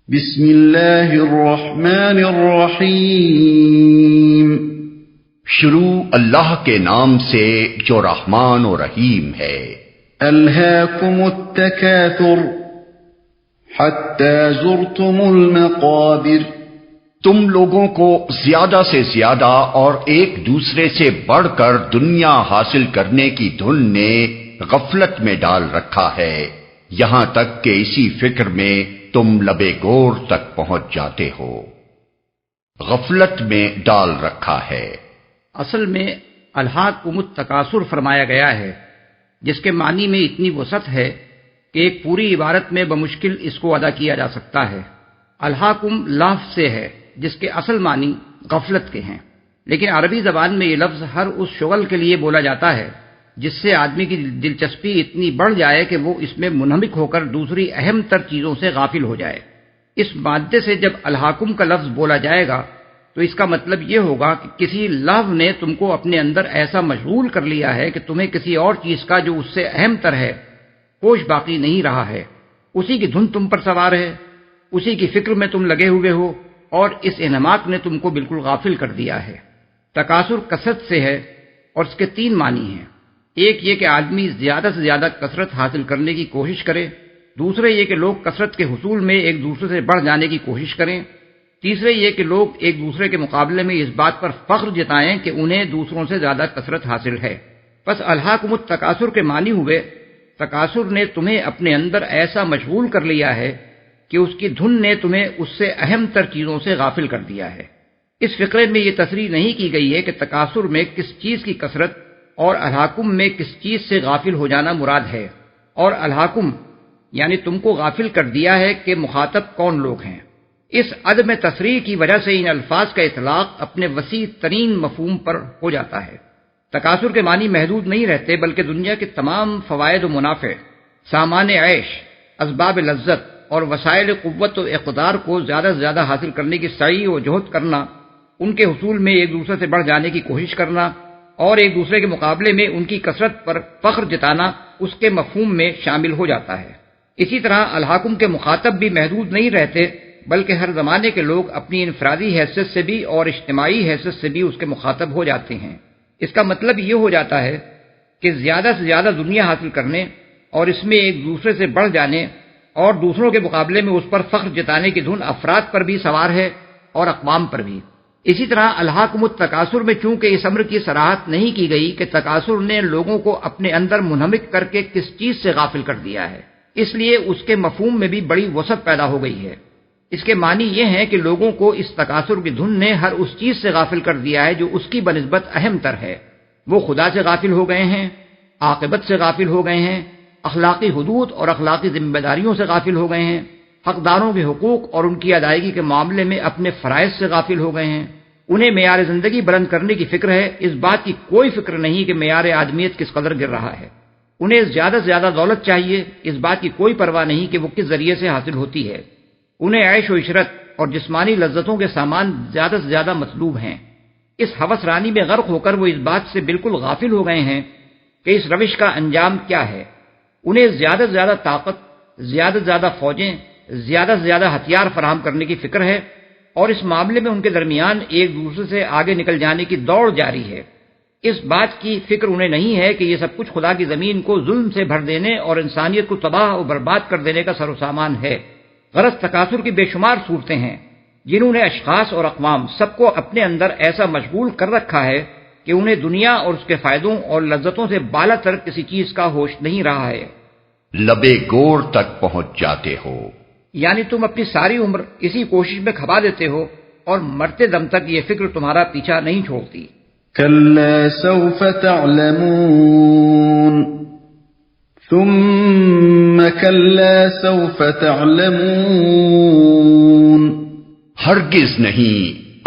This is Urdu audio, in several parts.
بسم اللہ الرحمن الرحیم۔ شروع اللہ کے نام سے جو رحمان و رحیم ہے۔ الہاکم التکاثر حتی زرتم المقابر۔ تم لوگوں کو زیادہ سے زیادہ اور ایک دوسرے سے بڑھ کر دنیا حاصل کرنے کی دھن نے غفلت میں ڈال رکھا ہے، یہاں تک کہ اسی فکر میں تم لبے گور تک پہنچ جاتے ہو۔ غفلت میں ڈال رکھا ہے۔ اصل میں الہاکم التکاثر فرمایا گیا ہے، جس کے معنی میں اتنی وسعت ہے کہ ایک پوری عبارت میں بمشکل اس کو ادا کیا جا سکتا ہے۔ الہاکم لفظ سے ہے جس کے اصل معنی غفلت کے ہیں، لیکن عربی زبان میں یہ لفظ ہر اس شغل کے لیے بولا جاتا ہے جس سے آدمی کی دلچسپی اتنی بڑھ جائے کہ وہ اس میں منہمک ہو کر دوسری اہم تر چیزوں سے غافل ہو جائے۔ اس مادے سے جب الہاکم کا لفظ بولا جائے گا تو اس کا مطلب یہ ہوگا کہ کسی لفظ نے تم کو اپنے اندر ایسا مشغول کر لیا ہے کہ تمہیں کسی اور چیز کا جو اس سے اہم تر ہے ہوش باقی نہیں رہا ہے، اسی کی دھن تم پر سوار ہے، اسی کی فکر میں تم لگے ہوئے ہو، اور اس انہماک نے تم کو بالکل غافل کر دیا ہے۔ تکاثر کثرت سے ہے اور اس کے تین معنی ہیں۔ ایک یہ کہ آدمی زیادہ سے زیادہ کثرت حاصل کرنے کی کوشش کرے، دوسرے یہ کہ لوگ کثرت کے حصول میں ایک دوسرے سے بڑھ جانے کی کوشش کریں، تیسرے یہ کہ لوگ ایک دوسرے کے مقابلے میں اس بات پر فخر جتائیں کہ انہیں دوسروں سے زیادہ کثرت حاصل ہے۔ پس الہاکم التکاثر کے معنی ہوئے تکاثر نے تمہیں اپنے اندر ایسا مشغول کر لیا ہے کہ اس کی دھن نے تمہیں اس سے اہم تر چیزوں سے غافل کر دیا ہے۔ اس فقرے میں یہ تصریح نہیں کی گئی ہے کہ تکاثر میں کس چیز کی کثرت اور الہاکم میں کس چیز سے غافل ہو جانا مراد ہے، اور الہاکم یعنی تم کو غافل کر دیا ہے کہ مخاطب کون لوگ ہیں۔ اس عدم تصریح کی وجہ سے ان الفاظ کا اطلاق اپنے وسیع ترین مفہوم پر ہو جاتا ہے۔ تکاثر کے معنی محدود نہیں رہتے، بلکہ دنیا کے تمام فوائد و منافع، سامان عیش، اسباب لذت اور وسائل قوت و اقتدار کو زیادہ سے زیادہ حاصل کرنے کی سعی و جہد کرنا، ان کے حصول میں ایک دوسرے سے بڑھ جانے کی کوشش کرنا اور ایک دوسرے کے مقابلے میں ان کی کثرت پر فخر جتانا اس کے مفہوم میں شامل ہو جاتا ہے۔ اسی طرح الہاکم کے مخاطب بھی محدود نہیں رہتے، بلکہ ہر زمانے کے لوگ اپنی انفرادی حیثیت سے بھی اور اجتماعی حیثیت سے بھی اس کے مخاطب ہو جاتے ہیں۔ اس کا مطلب یہ ہو جاتا ہے کہ زیادہ سے زیادہ دنیا حاصل کرنے اور اس میں ایک دوسرے سے بڑھ جانے اور دوسروں کے مقابلے میں اس پر فخر جتانے کی دھن افراد پر بھی سوار ہے اور اقوام پر بھی۔ اسی طرح الہاکم التکاثر میں چونکہ اس امر کی صراحت نہیں کی گئی کہ تکاثر نے لوگوں کو اپنے اندر منہمک کر کے کس چیز سے غافل کر دیا ہے، اس لیے اس کے مفہوم میں بھی بڑی وسعت پیدا ہو گئی ہے۔ اس کے معنی یہ ہیں کہ لوگوں کو اس تکاثر کی دھن نے ہر اس چیز سے غافل کر دیا ہے جو اس کی بنسبت اہم تر ہے۔ وہ خدا سے غافل ہو گئے ہیں، عاقبت سے غافل ہو گئے ہیں، اخلاقی حدود اور اخلاقی ذمہ داریوں سے غافل ہو گئے ہیں، حقداروں کے حقوق اور ان کی ادائیگی کے معاملے میں اپنے فرائض سے غافل ہو گئے ہیں۔ انہیں معیار زندگی بلند کرنے کی فکر ہے، اس بات کی کوئی فکر نہیں کہ معیار آدمیت کس قدر گر رہا ہے۔ انہیں زیادہ سے زیادہ دولت چاہیے، اس بات کی کوئی پرواہ نہیں کہ وہ کس ذریعے سے حاصل ہوتی ہے۔ انہیں عیش و عشرت اور جسمانی لذتوں کے سامان زیادہ سے زیادہ مطلوب ہیں۔ اس ہوس رانی میں غرق ہو کر وہ اس بات سے بالکل غافل ہو گئے ہیں کہ اس روش کا انجام کیا ہے۔ انہیں زیادہ سے زیادہ طاقت، زیادہ سے زیادہ فوجیں، زیادہ سے زیادہ ہتھیار فراہم کرنے کی فکر ہے، اور اس معاملے میں ان کے درمیان ایک دوسرے سے آگے نکل جانے کی دوڑ جاری ہے۔ اس بات کی فکر انہیں نہیں ہے کہ یہ سب کچھ خدا کی زمین کو ظلم سے بھر دینے اور انسانیت کو تباہ و برباد کر دینے کا سر و سامان ہے۔ غرض تکاثر کی بے شمار صورتیں ہیں جنہوں نے اشخاص اور اقوام سب کو اپنے اندر ایسا مشغول کر رکھا ہے کہ انہیں دنیا اور اس کے فائدوں اور لذتوں سے بالا تر کسی چیز کا ہوش نہیں رہا ہے۔ لبے گور تک پہنچ جاتے ہو، یعنی تم اپنی ساری عمر اسی کوشش میں کھپا دیتے ہو اور مرتے دم تک یہ فکر تمہارا پیچھا نہیں چھوڑتی۔ کلا سوف تعلمون ثم کلا سوف تعلمون۔ ہرگز نہیں،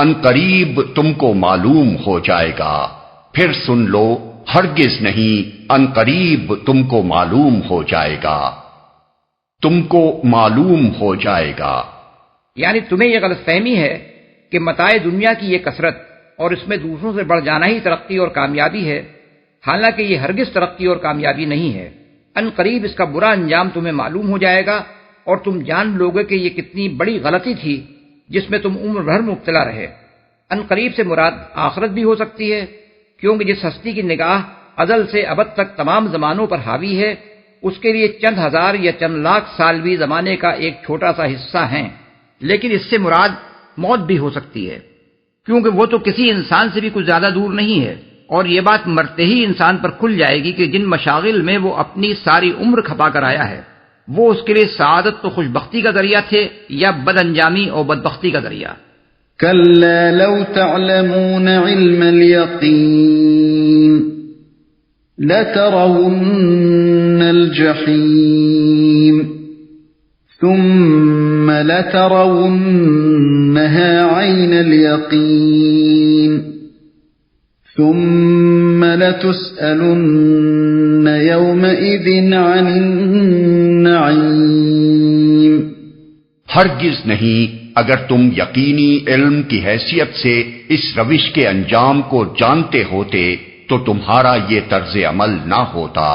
ان قریب تم کو معلوم ہو جائے گا۔ پھر سن لو، ہرگز نہیں، ان قریب تم کو معلوم ہو جائے گا، تم کو معلوم ہو جائے گا۔ یعنی تمہیں یہ غلط فہمی ہے کہ متاع دنیا کی یہ کثرت اور اس میں دوسروں سے بڑھ جانا ہی ترقی اور کامیابی ہے، حالانکہ یہ ہرگز ترقی اور کامیابی نہیں ہے۔ ان قریب اس کا برا انجام تمہیں معلوم ہو جائے گا، اور تم جان لوگے کہ یہ کتنی بڑی غلطی تھی جس میں تم عمر بھر مبتلا رہے۔ ان قریب سے مراد آخرت بھی ہو سکتی ہے، کیونکہ جس ہستی کی نگاہ ازل سے ابد تک تمام زمانوں پر حاوی ہے، اس کے لیے چند ہزار یا چند لاکھ سال بھی زمانے کا ایک چھوٹا سا حصہ ہیں۔ لیکن اس سے مراد موت بھی ہو سکتی ہے، کیونکہ وہ تو کسی انسان سے بھی کچھ زیادہ دور نہیں ہے، اور یہ بات مرتے ہی انسان پر کھل جائے گی کہ جن مشاغل میں وہ اپنی ساری عمر کھپا کر آیا ہے وہ اس کے لیے سعادت تو خوشبختی کا ذریعہ تھے یا بد انجامی اور بدبختی کا ذریعہ۔ كلا لو تعلمون علم اليقين لترون الجحيم ثم لترونها عين اليقين ثم لتسألن يومئذ عن النعيم۔ ہرگز نہیں اگر تم یقینی علم کی حیثیت سے اس روش کے انجام کو جانتے ہوتے تو تمہارا یہ طرز عمل نہ ہوتا،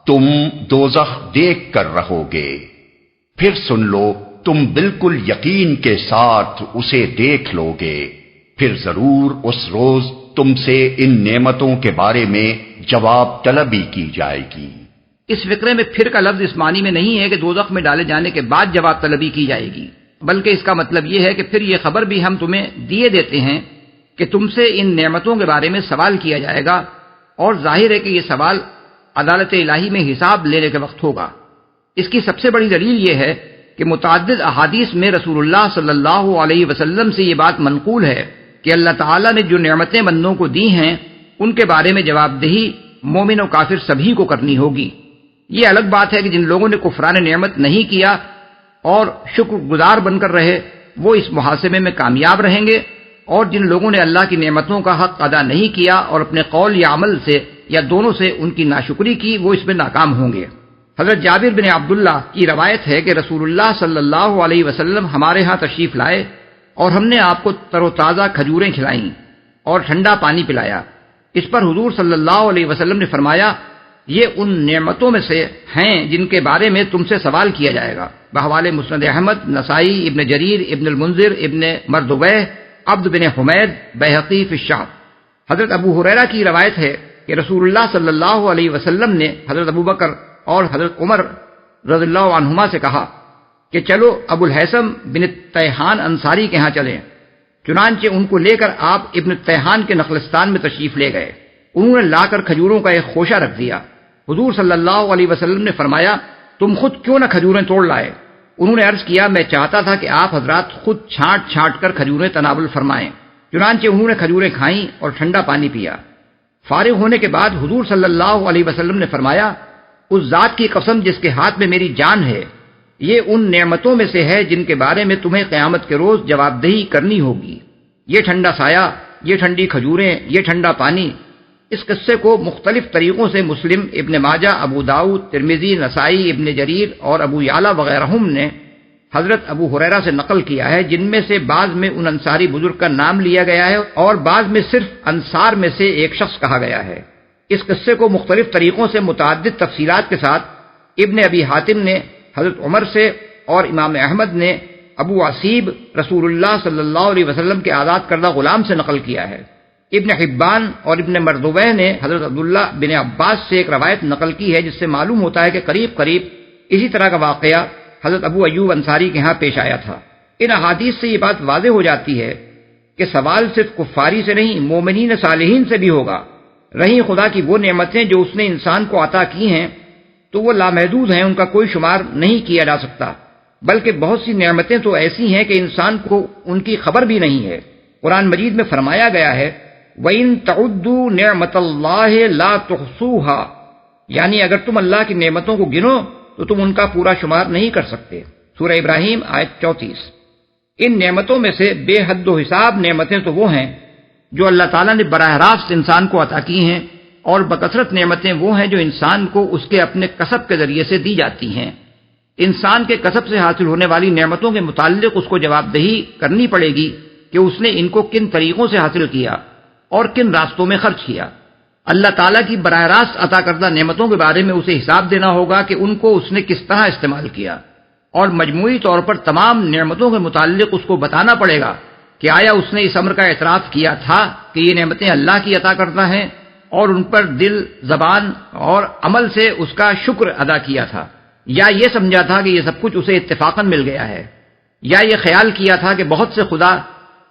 تم دوزخ دیکھ کر رہو گے۔ پھر سن لو تم بالکل یقین کے ساتھ اسے دیکھ لو گے، پھر ضرور اس روز تم سے ان نعمتوں کے بارے میں جواب طلبی کی جائے گی۔ اس فقرے میں پھر کا لفظ اس معنی میں نہیں ہے کہ دوزخ میں ڈالے جانے کے بعد جواب طلبی کی جائے گی، بلکہ اس کا مطلب یہ ہے کہ پھر یہ خبر بھی ہم تمہیں دیے دیتے ہیں کہ تم سے ان نعمتوں کے بارے میں سوال کیا جائے گا، اور ظاہر ہے کہ یہ سوال عدالت الہی میں حساب لینے کے وقت ہوگا۔ اس کی سب سے بڑی دلیل یہ ہے کہ متعدد احادیث میں رسول اللہ صلی اللہ علیہ وسلم سے یہ بات منقول ہے کہ اللہ تعالیٰ نے جو نعمتیں بندوں کو دی ہیں ان کے بارے میں جواب دہی مومن و کافر سبھی کو کرنی ہوگی۔ یہ الگ بات ہے کہ جن لوگوں نے کفران نعمت نہیں کیا اور شکر گزار بن کر رہے وہ اس محاسبے میں کامیاب رہیں گے، اور جن لوگوں نے اللہ کی نعمتوں کا حق ادا نہیں کیا اور اپنے قول یا عمل سے یا دونوں سے ان کی ناشکری کی وہ اس میں ناکام ہوں گے۔ حضرت جابر بن عبداللہ کی روایت ہے کہ رسول اللہ صلی اللہ علیہ وسلم ہمارے ہاں تشریف لائے اور ہم نے آپ کو تر و تازہ کھجوریں کھلائیں اور ٹھنڈا پانی پلایا۔ اس پر حضور صلی اللہ علیہ وسلم نے فرمایا، یہ ان نعمتوں میں سے ہیں جن کے بارے میں تم سے سوال کیا جائے گا۔ بحوالے مسند احمد، نسائی، ابن جریر، ابن المنذر، ابن مردویہ، عبد بن حمید، بیہقی فی الشعب۔ حضرت ابو ہریرہ کی روایت ہے کہ رسول اللہ صلی اللہ علیہ وسلم نے حضرت ابوبکر اور حضرت عمر رضی اللہ عنہما سے کہا کہ چلو ابو الحیثم بن تیحان انصاری کے ہاں چلیں۔ چنانچہ ان کو لے کر آپ ابن تیحان کے نخلستان میں تشریف لے گئے۔ انہوں نے لا کر کھجوروں کا ایک خوشہ رکھ دیا۔ حضور صلی اللہ علیہ وسلم نے فرمایا، تم خود کیوں نہ کھجوریں توڑ لائے؟ انہوں نے عرض کیا، میں چاہتا تھا کہ آپ حضرات خود چھانٹ چھانٹ کر کھجوریں تناول فرمائیں۔ چنانچہ انہوں نے کھجوریں کھائیں اور ٹھنڈا پانی پیا۔ فارغ ہونے کے بعد حضور صلی اللہ علیہ وسلم نے فرمایا، اس ذات کی قسم جس کے ہاتھ میں میری جان ہے، یہ ان نعمتوں میں سے ہے جن کے بارے میں تمہیں قیامت کے روز جواب دہی کرنی ہوگی۔ یہ ٹھنڈا سایہ، یہ ٹھنڈی کھجوریں، یہ ٹھنڈا پانی۔ اس قصے کو مختلف طریقوں سے مسلم، ابن ماجہ، ابو داؤد، ترمذی، نسائی، ابن جریر اور ابو یعلا وغیرہ نے حضرت ابو ہریرہ سے نقل کیا ہے، جن میں سے بعض میں ان انصاری بزرگ کا نام لیا گیا ہے اور بعض میں صرف انصار میں سے ایک شخص کہا گیا ہے۔ اس قصے کو مختلف طریقوں سے متعدد تفصیلات کے ساتھ ابن ابی حاتم نے حضرت عمر سے اور امام احمد نے ابو عصیب رسول اللہ صلی اللہ علیہ وسلم کے آزاد کردہ غلام سے نقل کیا ہے۔ ابن حبان اور ابن مردویہ نے حضرت عبداللہ بن عباس سے ایک روایت نقل کی ہے جس سے معلوم ہوتا ہے کہ قریب قریب اسی طرح کا واقعہ حضرت ابو ایوب انصاری کے ہاں پیش آیا تھا۔ ان احادیث سے یہ بات واضح ہو جاتی ہے کہ سوال صرف کفاری سے نہیں، مومنین صالحین سے بھی ہوگا۔ رہی خدا کی وہ نعمتیں جو اس نے انسان کو عطا کی ہیں تو وہ لامحدود ہیں، ان کا کوئی شمار نہیں کیا جا سکتا، بلکہ بہت سی نعمتیں تو ایسی ہیں کہ انسان کو ان کی خبر بھی نہیں ہے۔ قرآن مجید میں فرمایا گیا ہے، وَإِن تَعُدُّوا نِعْمَةَ اللَّهِ لَا تُحْصُوهَا، یعنی اگر تم اللہ کی نعمتوں کو گنو تو تم ان کا پورا شمار نہیں کر سکتے۔ سورہ ابراہیم آیت 34۔ ان نعمتوں میں سے بے حد و حساب نعمتیں تو وہ ہیں جو اللہ تعالیٰ نے براہ راست انسان کو عطا کی ہیں، اور بکثرت نعمتیں وہ ہیں جو انسان کو اس کے اپنے کسب کے ذریعے سے دی جاتی ہیں۔ انسان کے کسب سے حاصل ہونے والی نعمتوں کے متعلق اس کو جواب دہی کرنی پڑے گی کہ اس نے ان کو کن طریقوں سے حاصل کیا اور کن راستوں میں خرچ کیا۔ اللہ تعالیٰ کی براہ راست عطا کردہ نعمتوں کے بارے میں اسے حساب دینا ہوگا کہ ان کو اس نے کس طرح استعمال کیا۔ اور مجموعی طور پر تمام نعمتوں کے متعلق اس کو بتانا پڑے گا کہ آیا اس نے اس امر کا اعتراف کیا تھا کہ یہ نعمتیں اللہ کی عطا کرتا ہے اور ان پر دل، زبان اور عمل سے اس کا شکر ادا کیا تھا، یا یہ سمجھا تھا کہ یہ سب کچھ اسے اتفاقاً مل گیا ہے، یا یہ خیال کیا تھا کہ بہت سے خدا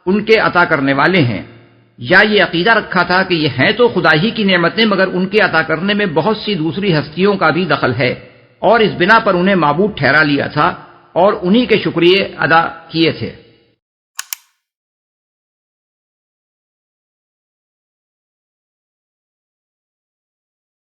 ان کے عطا کرنے والے ہیں، یا یہ عقیدہ رکھا تھا کہ یہ ہیں تو خدا ہی کی نعمتیں مگر ان کے عطا کرنے میں بہت سی دوسری ہستیوں کا بھی دخل ہے، اور اس بنا پر انہیں معبود ٹھہرا لیا تھا اور انہی کے شکریہ ادا کیے تھے۔